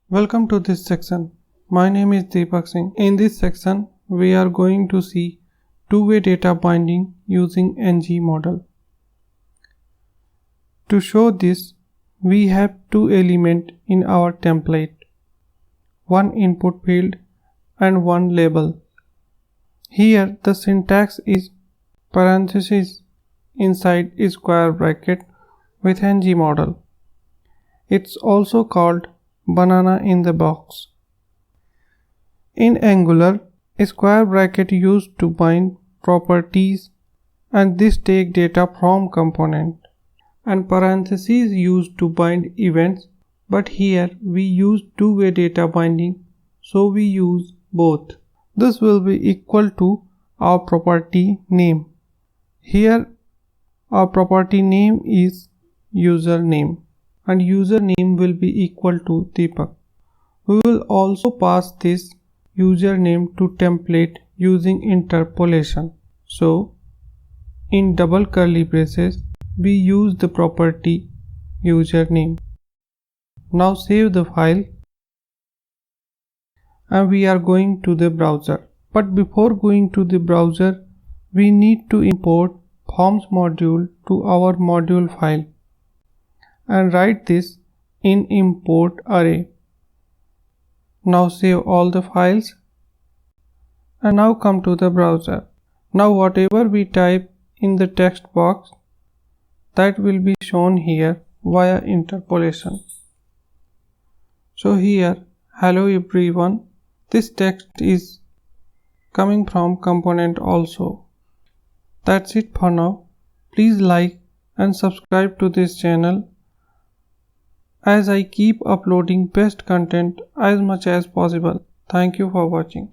Welcome to this section. My name is Deepak Singh. In this section, we are going to see two-way data binding using ngModel. To show this, we have two elements in our template, one input field and one label. Here the syntax is parenthesis inside a square bracket with ngModel. It's also called banana in the box. In Angular, a square bracket used to bind properties and this take data from component, and parentheses used to bind events, but here we use two-way data binding, so we use both. This will be equal to our property name. Here our property name is username and username will be equal to Deepak. We will also pass this username to template using interpolation. So in double curly braces we use the property username. Now save the file and we are going to the browser. But before going to the browser, we need to import forms module to our module file and write this in import array. Now save all the files and now come to the browser. Now whatever we type in the text box, that will be shown here via interpolation. So here, hello everyone, this text is coming from component also. That's it for now. Please like and subscribe to this channel as I keep uploading best content as much as possible. Thank you for watching.